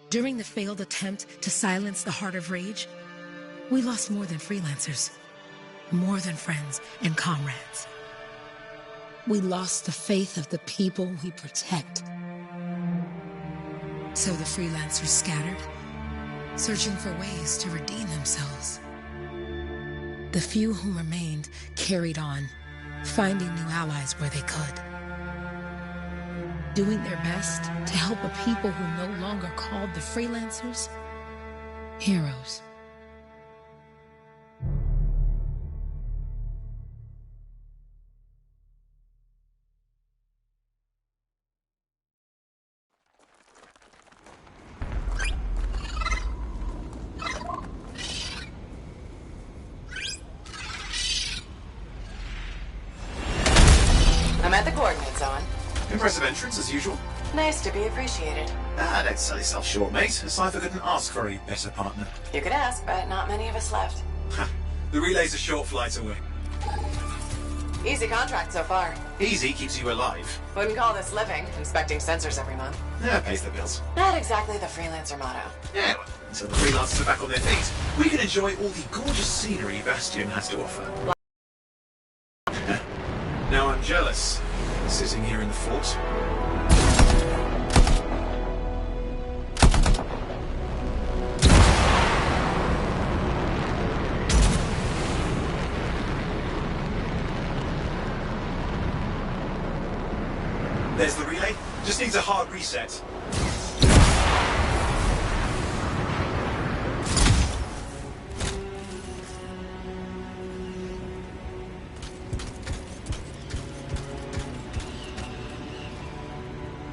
During the failed attempt to silence the Heart of Rage, we lost more than freelancers, more than friends and comrades. We lost the faith of the people we protect. So the freelancers scattered, searching for ways to redeem themselves. The few who remained carried on, finding new allies where they could. Doing their best to help a people who no longer called the freelancers heroes. I'm at the coordinates, Owen. Impressive entrance, as usual. Nice to be appreciated. Don't sell yourself short, mate. Cypher couldn't ask for a better partner. You could ask, but not many of us left. The relay's a short flight away. Easy contract so far. Easy keeps you alive. Wouldn't call this living, inspecting sensors every month. Yeah, pays the bills. Not exactly the freelancer motto. Yeah, well, until the freelancers are back on their feet, we can enjoy all the gorgeous scenery Bastion has to offer. Now I'm jealous, sitting here in the fort. There's the relay. Just needs a hard reset.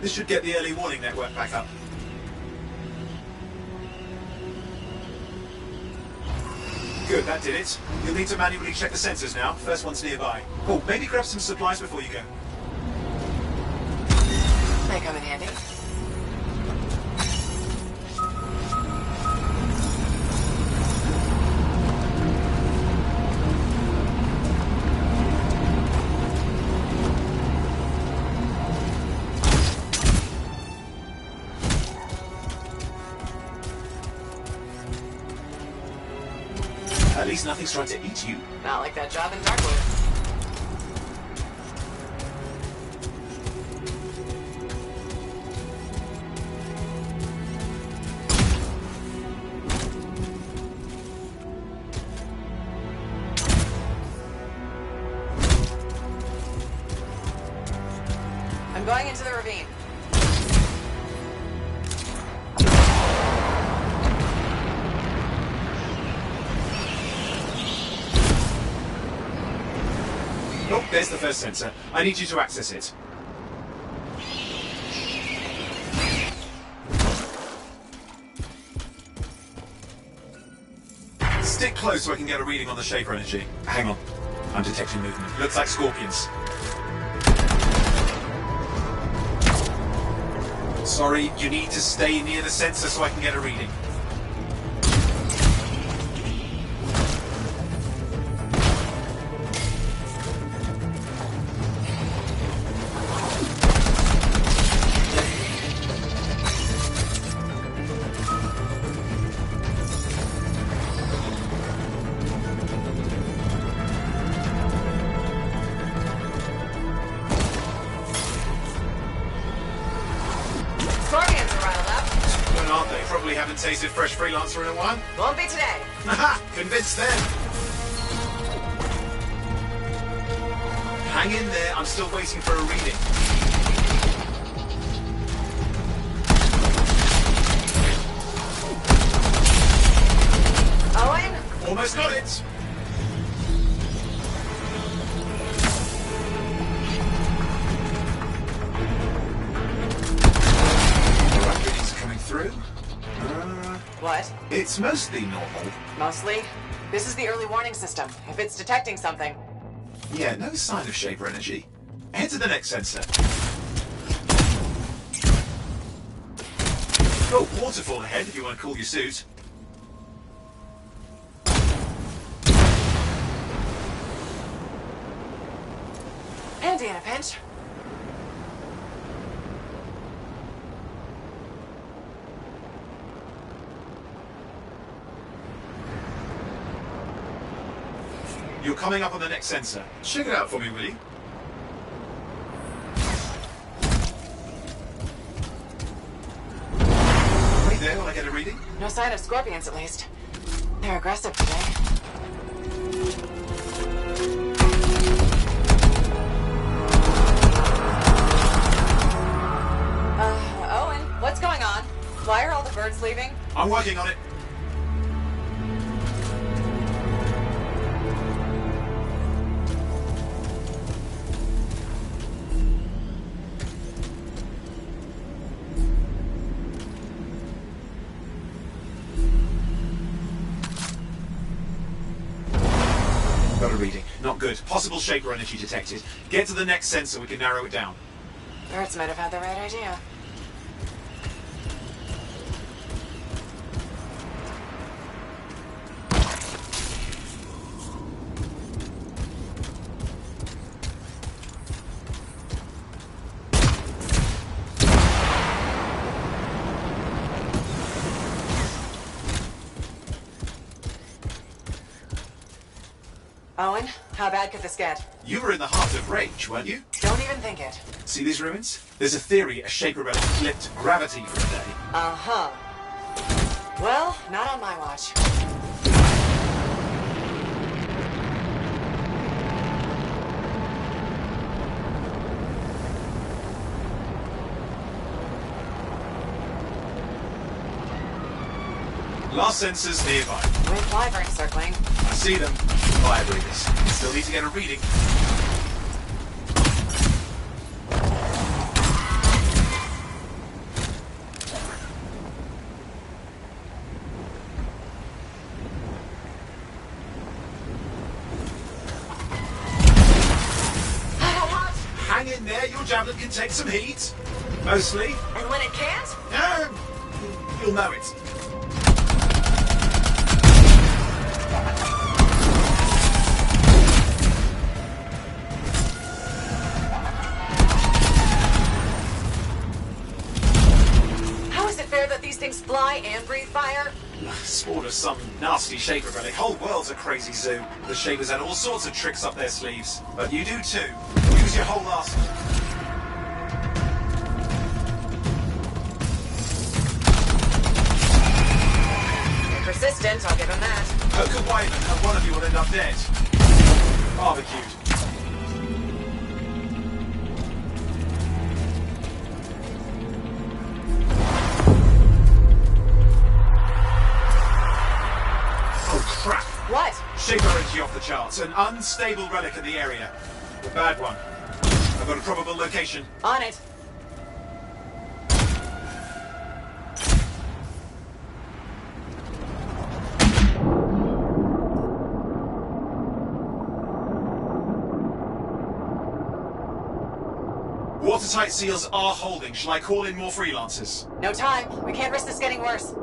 This should get the early warning network back up. Good, that did it. You'll need to manually check the sensors now. First one's nearby. Oh, maybe grab some supplies before you go. May come in handy. At least nothing's trying to eat you. Not like that job in Darkwood. I'm going into the ravine. Oh, there's the first sensor. I need you to access it. Stick close so I can get a reading on the Shaper energy. Hang on. I'm detecting movement. Looks like scorpions. Sorry, you need to stay near the sensor so I can get a reading. Aren't they? Probably haven't tasted fresh freelancer in a while. Won't be today. Aha! Convinced them. Hang in there. I'm still waiting for a reading. Owen? Almost got it. Through. What? It's mostly normal. Mostly? This is the early warning system. If it's detecting something... Yeah, no sign of Shaper energy. Head to the next sensor. Oh, waterfall ahead if you want to cool your suit. Handy in a pinch. You're coming up on the next sensor. Check it out for me, will you? Wait there while I get a reading. No sign of scorpions, at least. They're aggressive today. Owen, what's going on? Why are all the birds leaving? I'm working on it. Got a reading. Not good. Possible Shaper energy detected. Get to the next sensor, we can narrow it down. Birds might have had the right idea. Owen, how bad could this get? You were in the heart of rage, weren't you? Don't even think it. See these ruins? There's a theory a Shaper relic flipped gravity for a day. Uh-huh. Well, not on my watch. Last sensors nearby. With wyverns circling. I see them. Fire breathers. Still need to get a reading. Hang in there, your javelin can take some heat. Mostly. And when it can't? You'll know it. How is it fair that these things fly and breathe fire? Sport of some nasty Shaper relic. Whole world's a crazy zoo. The Shapers had all sorts of tricks up their sleeves. But you do too. Use your whole arsenal. Persistent, I'll give him that. Poke a wyvern and one of you will end up dead. Barbecued. Oh crap! What? Shaper energy off the charts. An unstable relic in the area. A bad one. I've got a probable location. On it. Watertight seals are holding. Shall I call in more freelancers? No time. We can't risk this getting worse.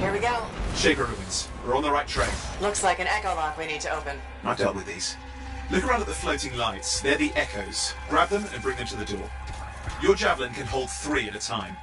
Here we go. Shaper ruins. We're on the right track. Looks like an echo lock we need to open. I've dealt with these. Look around at the floating lights. They're the echoes. Grab them and bring them to the door. Your javelin can hold 3 at a time.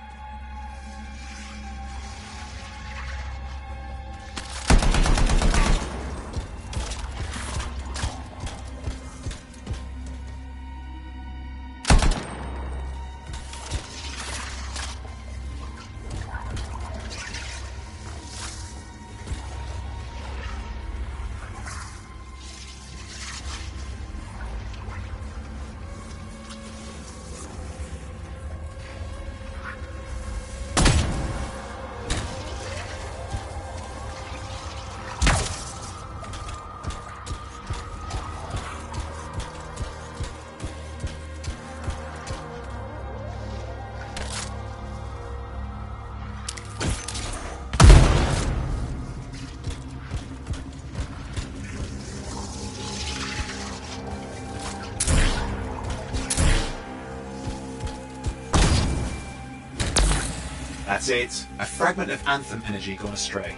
That's it. A fragment of Anthem energy gone astray.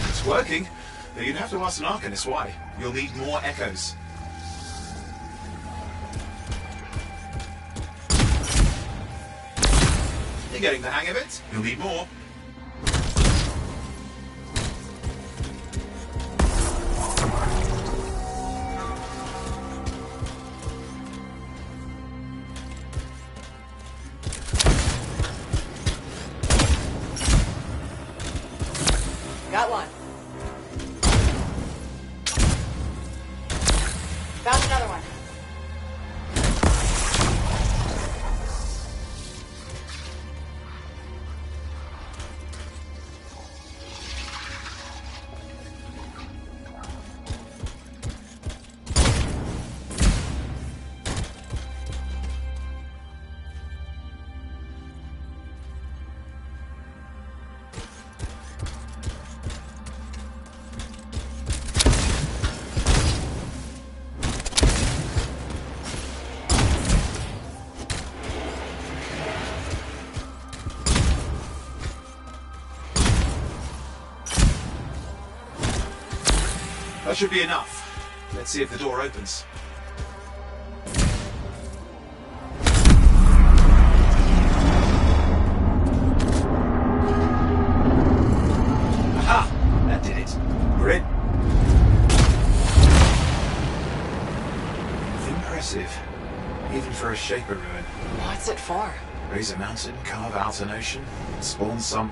It's working, though you'd have to ask an Arcanist why. You'll need more echoes. You're getting the hang of it. You'll need more. Got one. Found another one. That should be enough. Let's see if the door opens. Aha! That did it. We're in. Impressive. Even for a Shaper ruin. What's it for? Raise a mountain, carve out an ocean, spawn some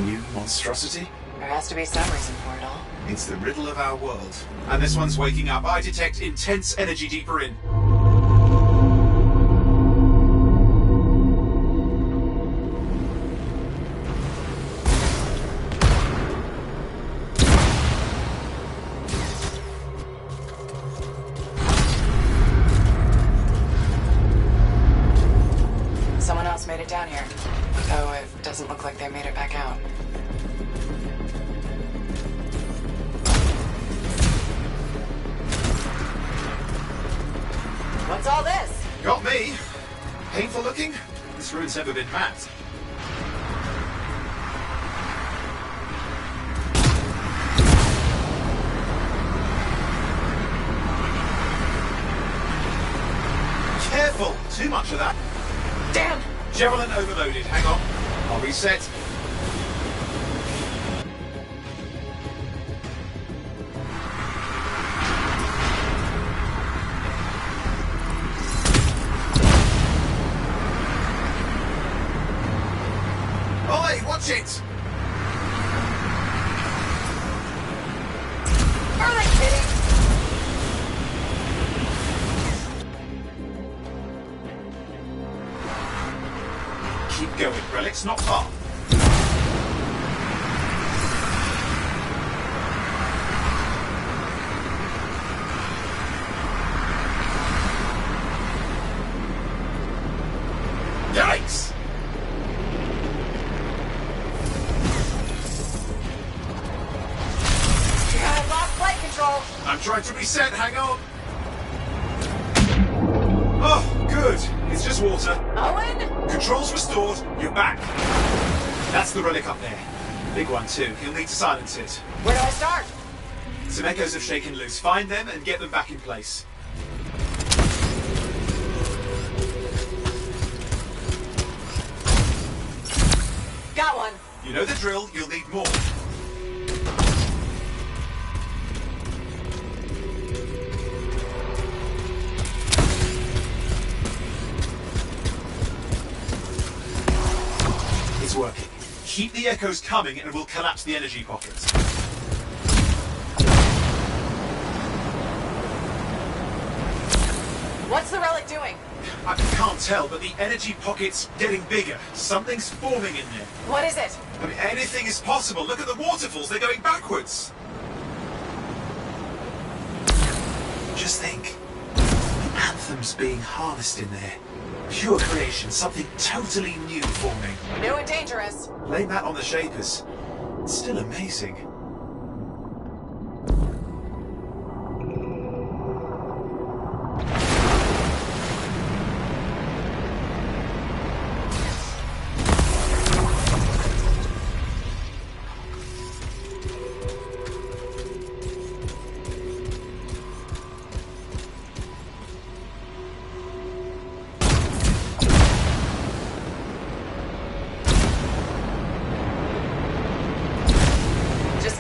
new monstrosity? There has to be some reason for it all. It's the riddle of our world. And this one's waking up. I detect intense energy deeper in. Someone else made it down here. Though it doesn't look like they made it back out. What's all this? Got me. Painful looking? This ruin's never been mapped. Careful! Too much of that. Damn! Javelin overloaded. Hang on. I'll reset. Oi, watch it! Are they kidding? Keep going, Relic's not far. Yikes! I lost flight control. I'm trying to reset, hang on. Oh, good. It's just water. Owen? Controls restored, you're back. That's the relic up there. Big one too, he'll need to silence it. Where do I start? Some echoes have shaken loose. Find them and get them back in place. Got one. You know the drill, you'll need more. It's working. Keep the echoes coming and we'll collapse the energy pockets. What's the relic doing? I can't tell, but the energy pocket's getting bigger. Something's forming in there. What is it? I mean, anything is possible. Look at the waterfalls, they're going backwards. Just think. The anthem's being harnessed in there. Pure creation, something totally new forming. New and dangerous. Blame that on the Shapers. It's still amazing.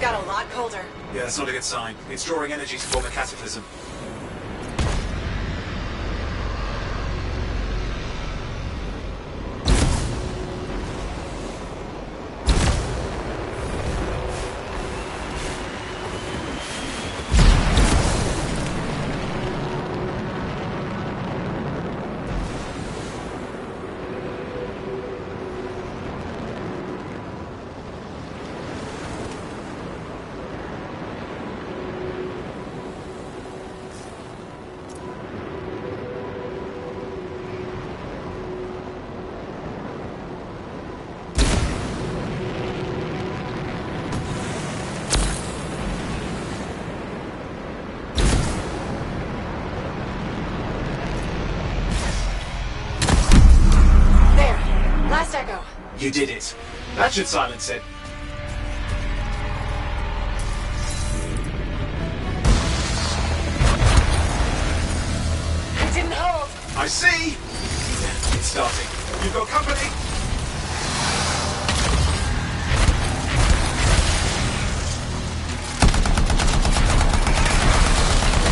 got a lot colder. Yeah, that's not a good sign. It's drawing energy to form a cataclysm. You did it. That should silence it. It didn't hold. I see. It's starting. You've got company.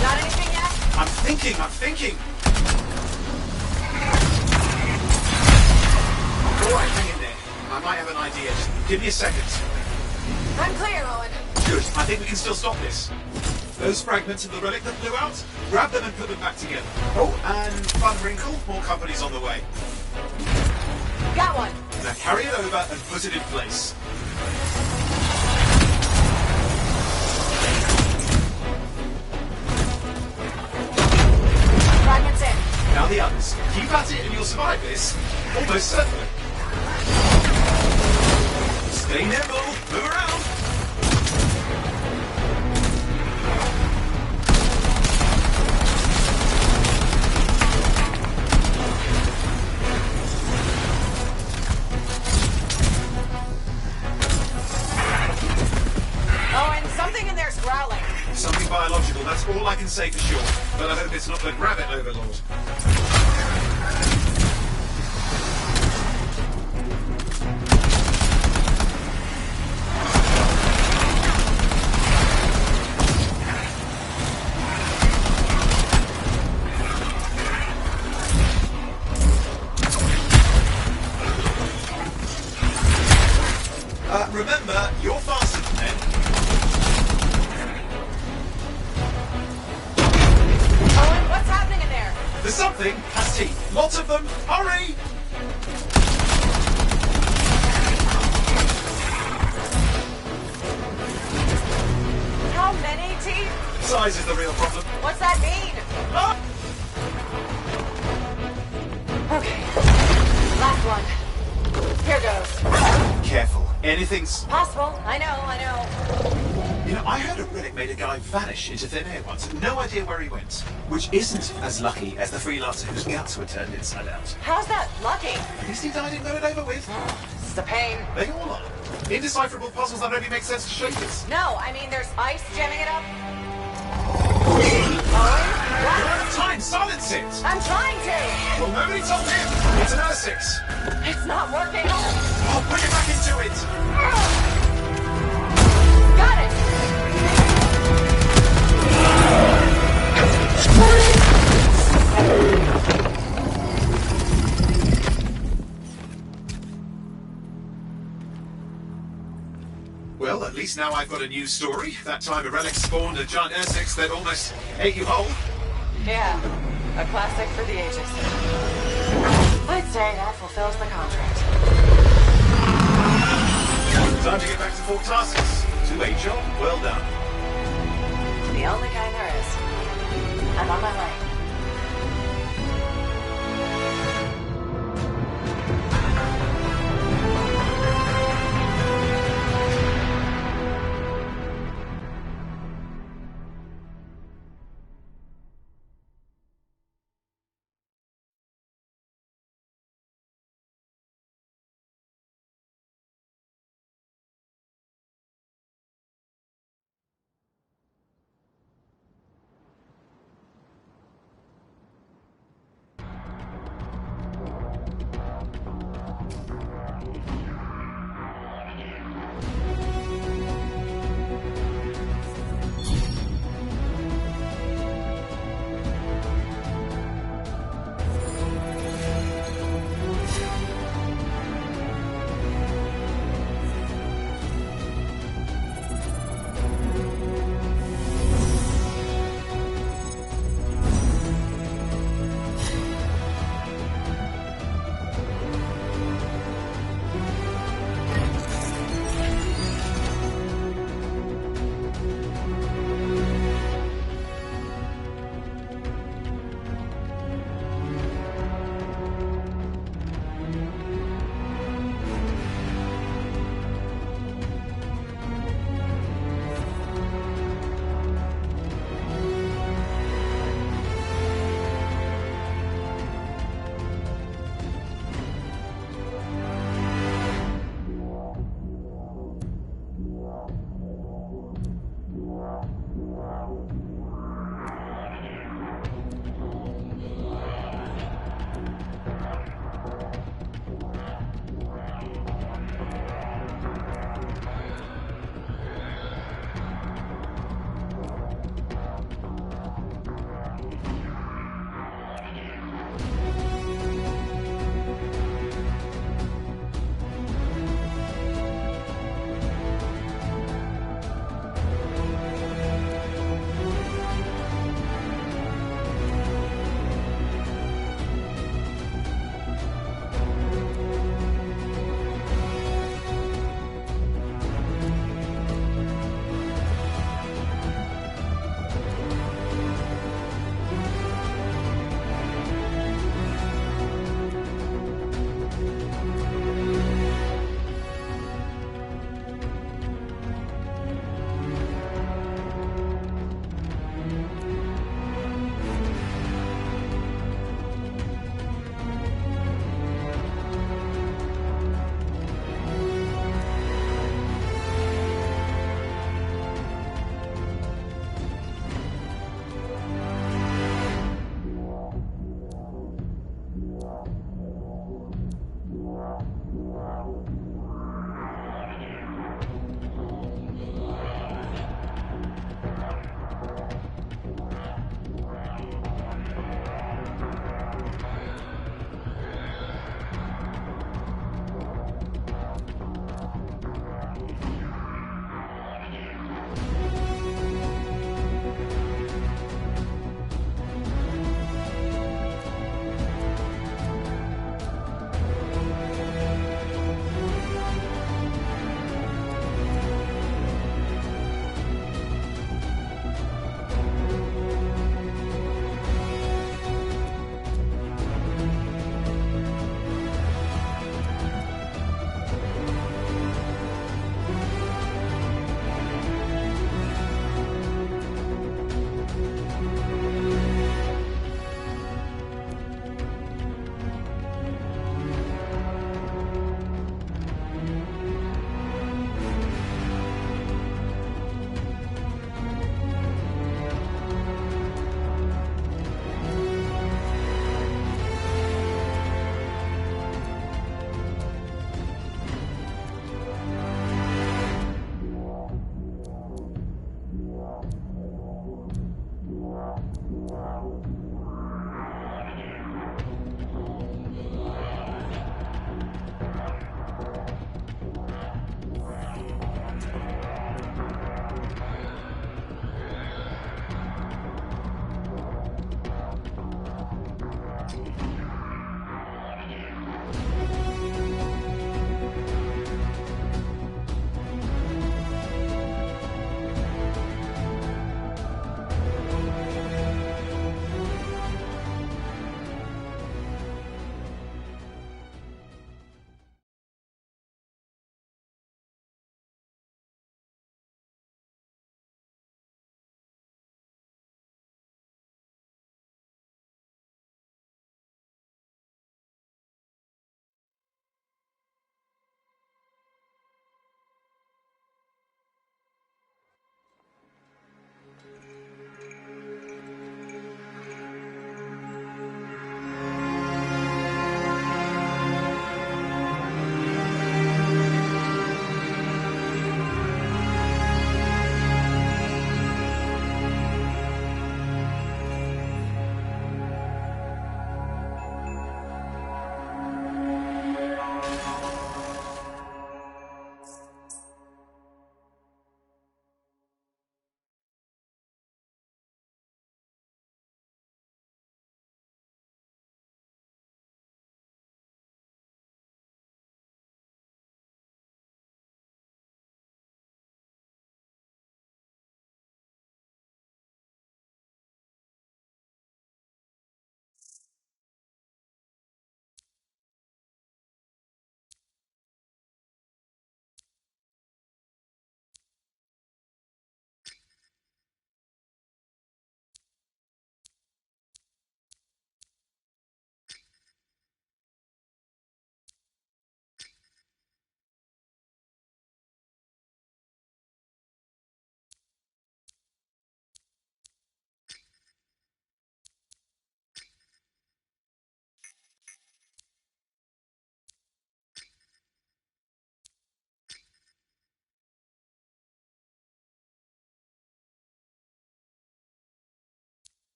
Got anything yet? I'm thinking. All right, hang in there. I might have an idea. Just give me a second. I'm clear, Owen. Good. I think we can still stop this. Those fragments of the relic that blew out, grab them and put them back together. Oh, and fun wrinkle, more company's on the way. Got one. Now carry it over and put it in place. Fragments in. Now the others. Keep at it and you'll survive this. Almost certainly. Stay nimble. Move around. Oh, and something in there's growling. Something biological, that's all I can say for sure. But I hope it's not the rabbit overlord. Remember, you're faster than them. Owen, what's happening in there? There's something has teeth. Lots of them. Hurry! How many teeth? Size is the real problem. What's that mean? Ah! Okay. Last one. Here goes. Careful. Anything's... Possible. I know. You know, I heard a relic made a guy vanish into thin air once. No idea where he went. Which isn't as lucky as the freelancer whose guts were turned inside out. How's that lucky? At least he died and got it over with. This is a pain. They all are. Indecipherable puzzles that only make sense to shapers. No, I mean there's ice jamming it up. You're Owen? out of time. Silence it. I'm trying to. Well, nobody told him. It's an R6. It's not working. I'll put it back into it. Got it. Well, at least now I've got a new story. That time a relic spawned a giant R6 that almost ate you whole. Yeah, a classic for the ages. I'd say that fulfills the contract. Time to get back to Fort Tarsus. Two-way job, well done. The only kind there is. I'm on my way.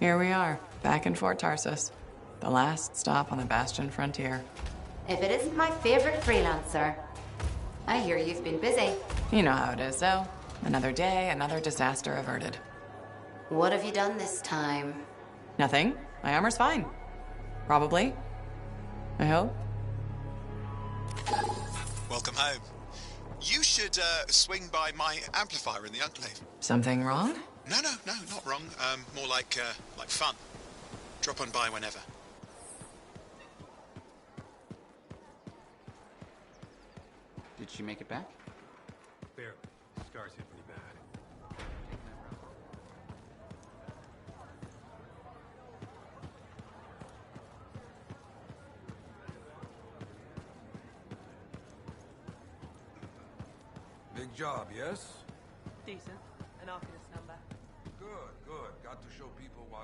Here we are, back in Fort Tarsus. The last stop on the Bastion frontier. If it isn't my favorite freelancer. I hear you've been busy. You know how it is, though. Another day, another disaster averted. What have you done this time? Nothing. My armor's fine. Probably. I hope. Welcome home. You should swing by my amplifier in the Enclave. Something wrong? No, not wrong. More like fun. Drop on by whenever. Did she make it back? Barely. Scars hit pretty bad. Big job, yes? Decent. An Arcanist number. Good. Got to show people why...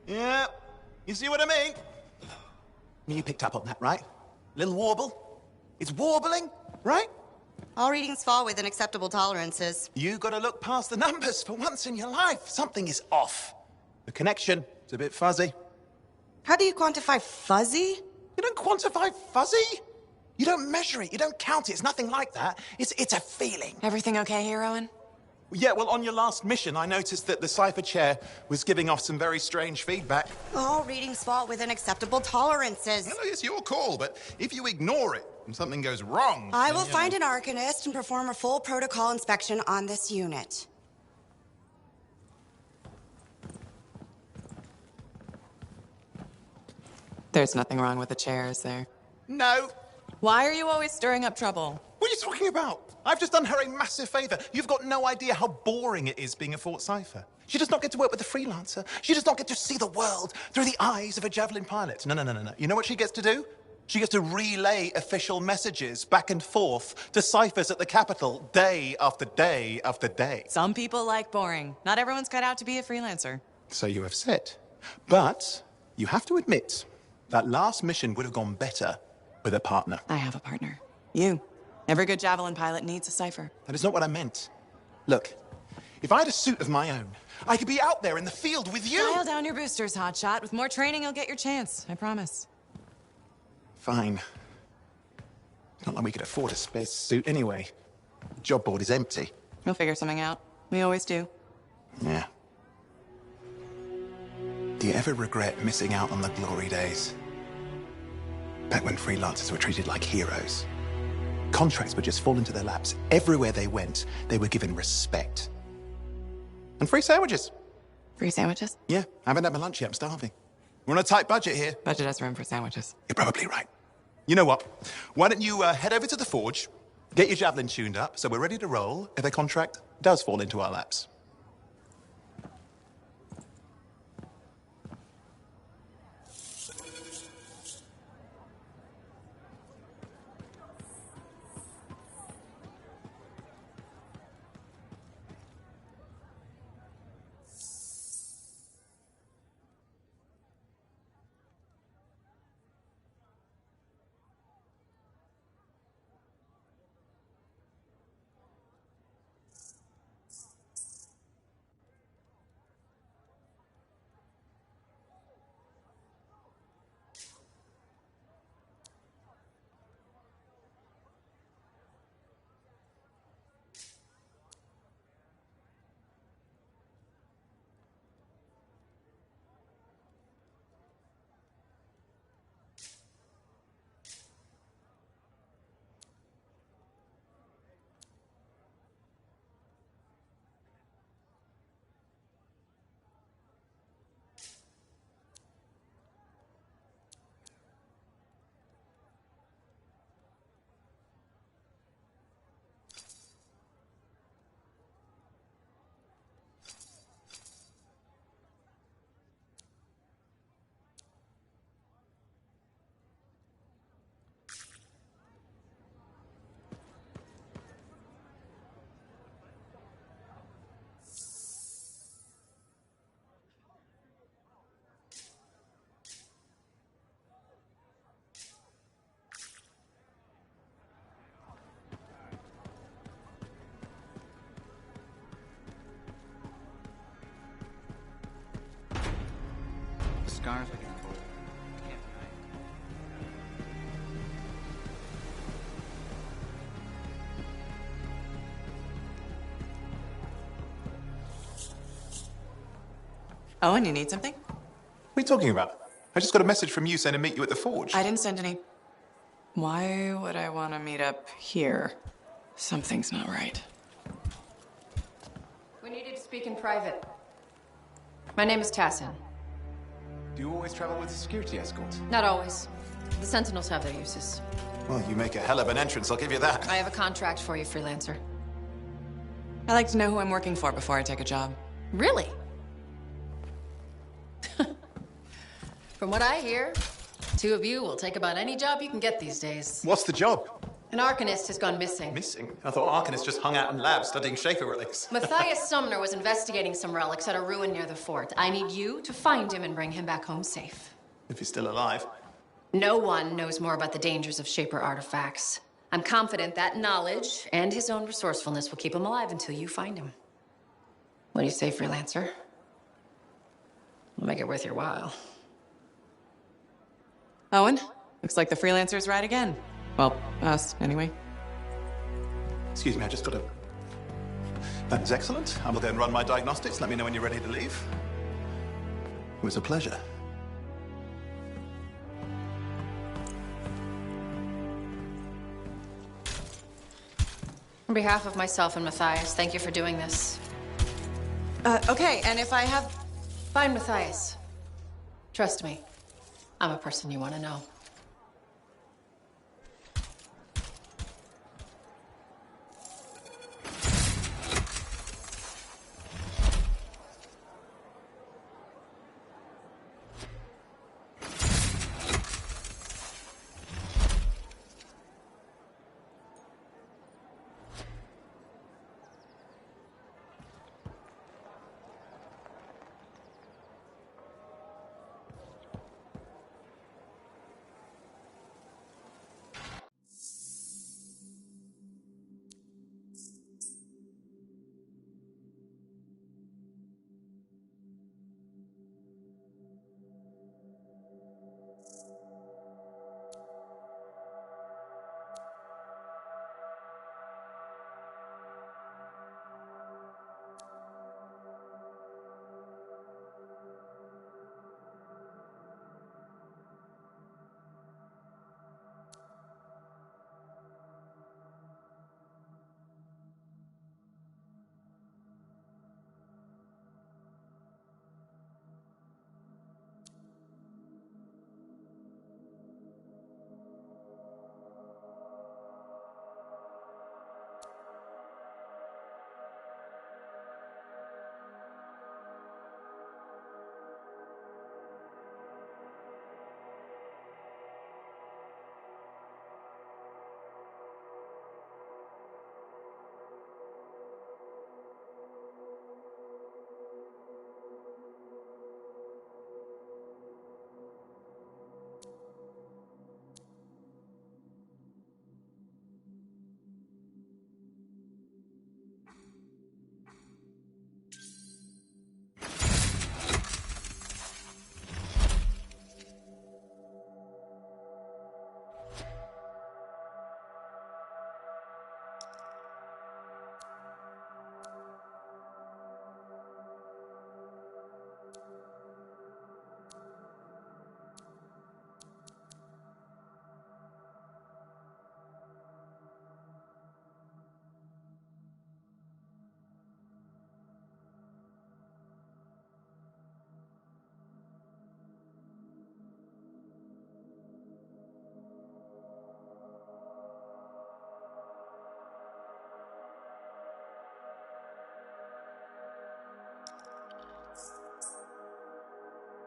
Yeah, you see what I mean? You picked up on that, right? Little warble? It's warbling, right? All readings fall within acceptable tolerances. You gotta look past the numbers for once in your life. Something is off. The connection is a bit fuzzy. How do you quantify fuzzy? You don't quantify fuzzy? You don't measure it, you don't count it, it's nothing like that. It's a feeling. Everything okay here, Owen? Yeah, well, on your last mission, I noticed that the Cypher Chair was giving off some very strange feedback. All readings fall within acceptable tolerances. Well, it's your call, but if you ignore it and something goes wrong... I will find an Arcanist and perform a full protocol inspection on this unit. There's nothing wrong with the chair, is there? No. Why are you always stirring up trouble? What are you talking about? I've just done her a massive favor. You've got no idea how boring it is being a Fort Cypher. She does not get to work with a freelancer. She does not get to see the world through the eyes of a javelin pilot. No. You know what she gets to do? She gets to relay official messages back and forth to ciphers at the Capitol day after day after day. Some people like boring. Not everyone's cut out to be a freelancer. So you have said. But you have to admit that last mission would have gone better with a partner. I have a partner. You. Every good javelin pilot needs a cipher. That is not what I meant. Look, if I had a suit of my own, I could be out there in the field with you. Dial down your boosters, hotshot. With more training, you'll get your chance. I promise. Fine. Not like we could afford a spare suit anyway. The job board is empty. We'll figure something out. We always do. Yeah. Do you ever regret missing out on the glory days? Back when freelancers were treated like heroes. Contracts would just fall into their laps. Everywhere they went, they were given respect. And free sandwiches. Free sandwiches? Yeah, I haven't had my lunch yet. I'm starving. We're on a tight budget here. Budget has room for sandwiches. You're probably right. You know what? Why don't you head over to the forge, get your javelin tuned up, so we're ready to roll if a contract does fall into our laps. scars we can afford. Can't deny it. Owen, you need something? What are you talking about? I just got a message from you saying to meet you at the forge. I didn't send any. Why would I want to meet up here? Something's not right. We needed to speak in private. My name is Tassin. Do you always travel with a security escort? Not always. The Sentinels have their uses. Well, you make a hell of an entrance, I'll give you that. I have a contract for you, freelancer. I like to know who I'm working for before I take a job. Really? From what I hear, two of you will take about any job you can get these days. What's the job? An Arcanist has gone missing. Missing? I thought Arcanists just hung out in labs studying Schaefer relics. Matthias Sumner was investigating some relics at a ruin near the fort. I need you to find him and bring him back home safe. If he's still alive. No one knows more about the dangers of Shaper artifacts. I'm confident that knowledge and his own resourcefulness will keep him alive until you find him. What do you say, freelancer? We'll make it worth your while. Owen, looks like the freelancer's right again. Well, us, anyway. Excuse me, I just got a... That is excellent. I will go and run my diagnostics. Let me know when you're ready to leave. It was a pleasure. On behalf of myself and Matthias, thank you for doing this. Okay, and if I have... Find Matthias. Trust me, I'm a person you want to know.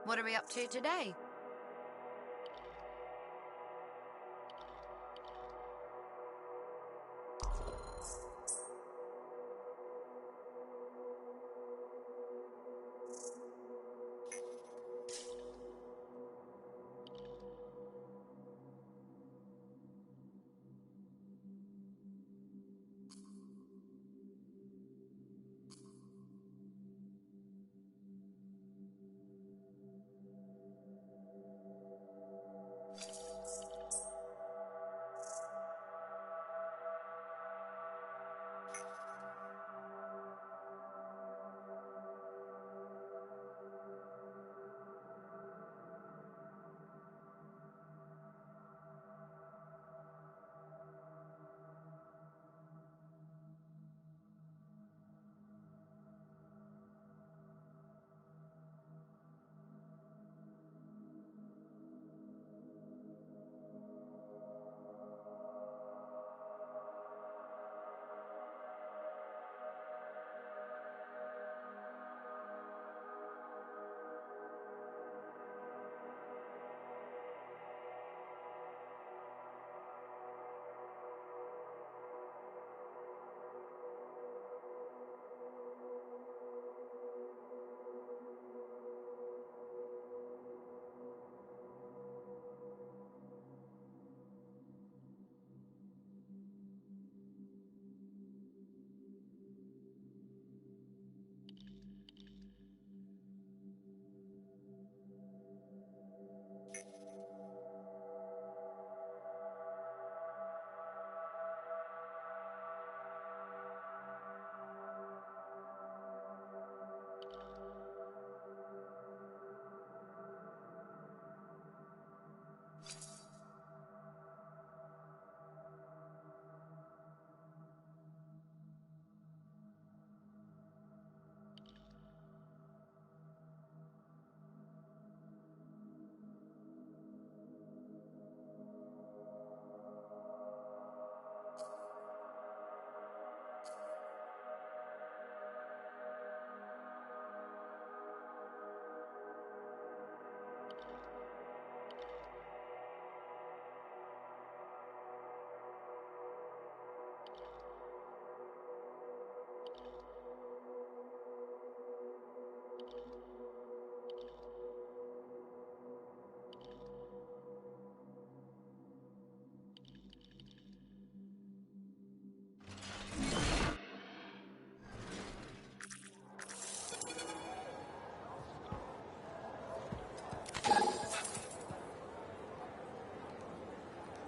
What are we up to today?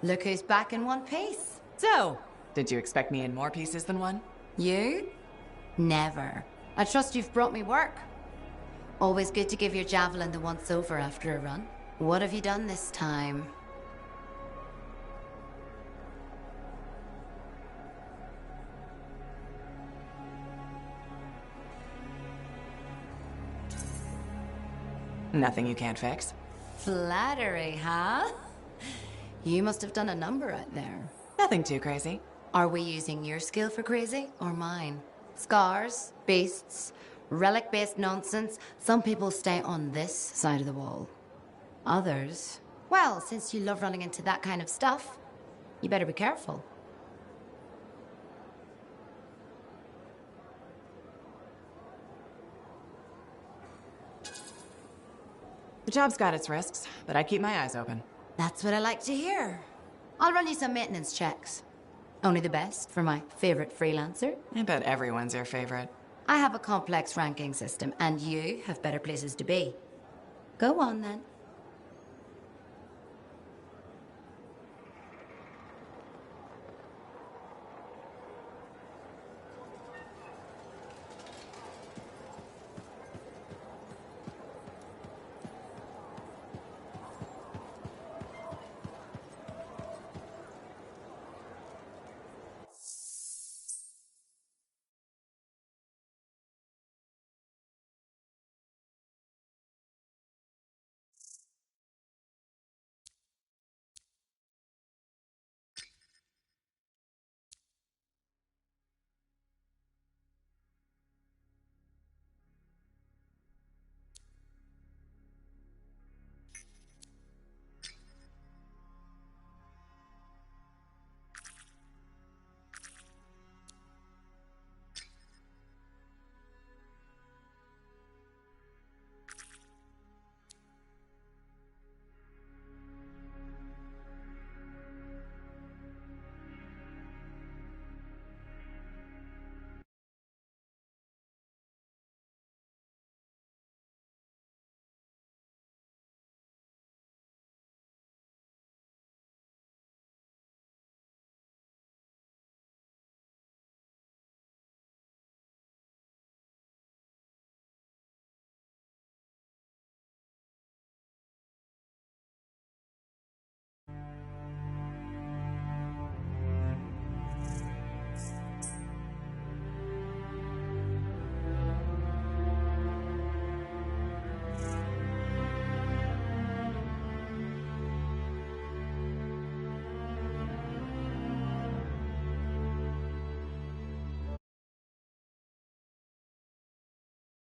Look who's back in one piece. So, did you expect me in more pieces than one? You? Never. I trust you've brought me work. Always good to give your javelin the once-over after a run. What have you done this time? Nothing you can't fix. Flattery, huh? You must have done a number out there. Nothing too crazy. Are we using your skill for crazy or mine? Scars, beasts, relic-based nonsense. Some people stay on this side of the wall. Others, well, since you love running into that kind of stuff, you better be careful. The job's got its risks, but I keep my eyes open. That's what I like to hear. I'll run you some maintenance checks. Only the best for my favorite freelancer. I bet everyone's your favorite. I have a complex ranking system, and you have better places to be. Go on, then.